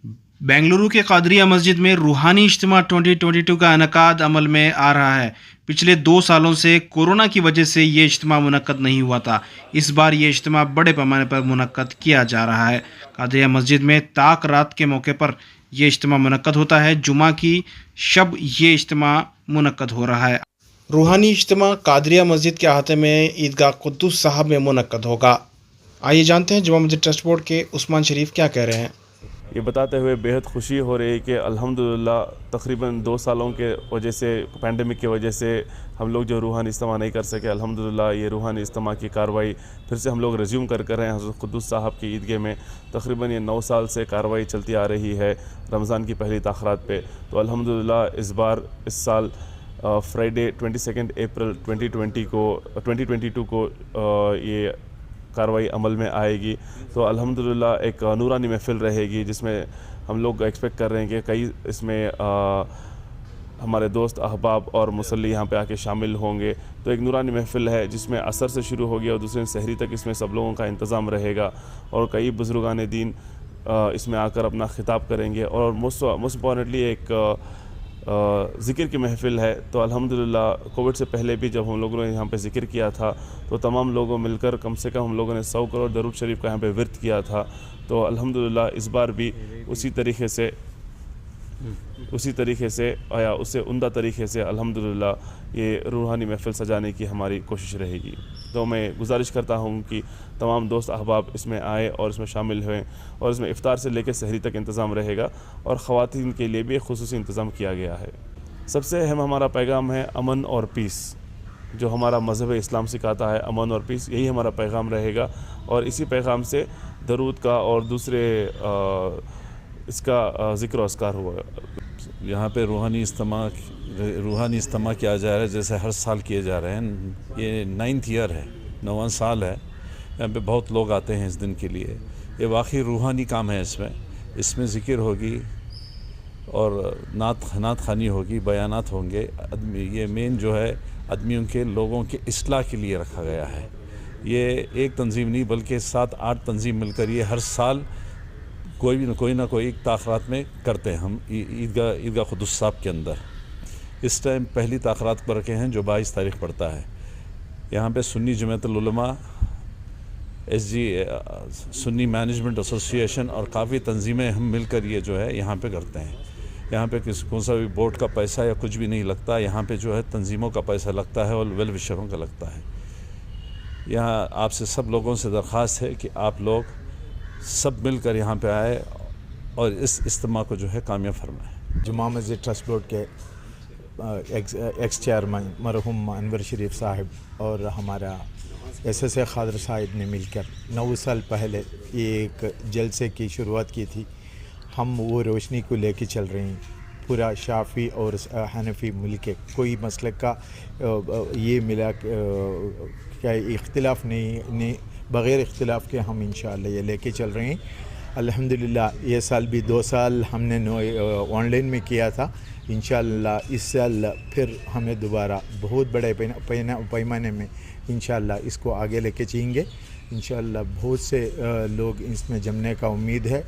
बेंगलुरु के कादरिया मस्जिद में रूहानी इज्तिमा 2022 का इनकाद अमल में आ रहा है। पिछले 2 सालों से कोरोना की वजह से ये इज्तिमा मुनक्कद नहीं हुआ था। इस बार ये इज्तिमा बड़े पैमाने पर मुनक्कद किया जा रहा है। कादरिया मस्जिद में ताक रात के मौके पर यह इज्तिमा मुनक्कद होता है। जुमा की शब ये इज्तिमा मुनक्कद हो रहा है। रूहानी इज्तिमा कादरिया मस्जिद के अहाते में ईदगाह कुद्दुस साहब में मुनक्कद होगा। आइए जानते हैं जुमा मस्जिद ट्रस्ट बोर्ड के उस्मान शरीफ क्या कह रहे हैं। ये बताते हुए बेहद खुशी हो रही है कि अल्हम्दुलिल्लाह तकरीबन 2 सालों के वजह से, पैंडमिक की वजह से हम लोग जो रूहानी इज्तिमा नहीं कर सके, अल्हम्दुलिल्लाह ये रूहानी इज्तिमा की कार्रवाई फिर से हम लोग रिज्यूम कर रहे हैं। हज़रत कुद्दुस साहब की ईदगाह में तकरीबन ये 9 साल से कार्रवाई चलती आ रही है रमज़ान की पहली ताख़रात पे। तो अल्हम्दुलिल्लाह इस साल फ्राइडे 22 अप्रैल 2022 को ये कार्रवाई अमल में आएगी। तो अल्हम्दुलिल्लाह एक नूरानी महफ़िल रहेगी जिसमें हम लोग एक्सपेक्ट कर रहे हैं कि कई इसमें हमारे दोस्त अहबाब और मुसल्ली यहाँ पे आके शामिल होंगे। तो एक नूरानी महफ़िल है जिसमें असर से शुरू होगी और दूसरे सहरी तक इसमें सब लोगों का इंतज़ाम रहेगा और कई बुज़ुर्गान दीन इसमें आकर अपना ख़िताब करेंगे। और मोस्ट इम्पॉर्टेंटली एक ज़िक्र की महफ़िल है। तो अल्हम्दुलिल्लाह कोविड से पहले भी जब हम लोगों ने यहाँ पे ज़िक्र किया था तो तमाम लोगों मिलकर कम से कम हम लोगों ने 100 करोड़ दरूद शरीफ का यहाँ पे विर्द किया था। तो अल्हम्दुलिल्लाह इस बार भी उसी तरीके से या उससे उम्दा तरीके से अल्हम्दुलिल्लाह ये रूहानी महफ़िल सजाने की हमारी कोशिश रहेगी। तो मैं गुजारिश करता हूँ कि तमाम दोस्त अहबाब इसमें आए और इसमें शामिल हुए और इसमें इफ़्तार से लेकर सहरी तक इंतज़ाम रहेगा और ख़वातीन के लिए भी ख़ुसूसी इंतज़ाम किया गया है। सबसे अहम हमारा पैगाम है अमन और पीस। जो हमारा मज़हब इस्लाम सिखाता है अमन और पीस, यही हमारा पैगाम रहेगा और इसी पैगाम से दरूद का और दूसरे इसका ज़िक्र और अस्कार हुआ। यहाँ पे रूहानी इज्तिमा किया जा रहा है जैसे हर साल किए जा रहे हैं। ये 9th ईयर है, 9वां साल है। यहाँ पे बहुत लोग आते हैं इस दिन के लिए। ये वाकई रूहानी काम है। इसमें ज़िक्र होगी और नात खानी होगी, बयानात होंगे। ये मेन जो है आदमियों के लोगों के इस्लाह के लिए रखा गया है। ये एक तंजीम नहीं बल्कि 7-8 तंजीम मिलकर ये हर साल कोई ना कोई ताख़रात में करते हैं। हम ईदगाह कुद्दुस साहब के अंदर इस टाइम पहली ताख़रात पर रखे हैं जो 22 तारीख़ पड़ता है। यहाँ पे सुन्नी जमाअतुल उलमा, SG सुन्नी मैनेजमेंट एसोसिएशन और काफ़ी तंजीमें हम मिलकर ये जो है यहाँ पे करते हैं। यहाँ पे कौन सा भी बोर्ड का पैसा या कुछ भी नहीं लगता। यहाँ पे जो है तंजीमों का पैसा लगता है और वेल विशरों का लगता है। यहाँ आपसे सब लोगों से दरख्वास्त है कि आप लोग सब मिलकर यहाँ पे आए और इस इज्तिमा को जो है कामयाब फरमाएं। जुमा मस्जिद ट्रस्ट बोर्ड के एक्स चेयरमैन मरहूम अनवर शरीफ साहब और हमारा SSA खादर साहब ने मिलकर 9 साल पहले एक जलसे की शुरुआत की थी। हम वो रोशनी को लेके चल रहे हैं। पूरा शाफ़ी और हनफी मिलके कोई मसलक का ये मिला क्या इख्तिलाफ नहीं बग़ैर इख्तिलाफ के हम इंशाअल्लाह ये लेके चल रहे हैं। अल्हम्दुलिल्लाह ये साल भी 2 साल हमने ऑनलाइन में किया था। इंशाअल्लाह इस साल फिर हमें दोबारा बहुत बड़े पैमाने में इंशाअल्लाह इसको आगे लेके चलेंगे। इंशाअल्लाह बहुत से लोग इसमें जमने का उम्मीद है।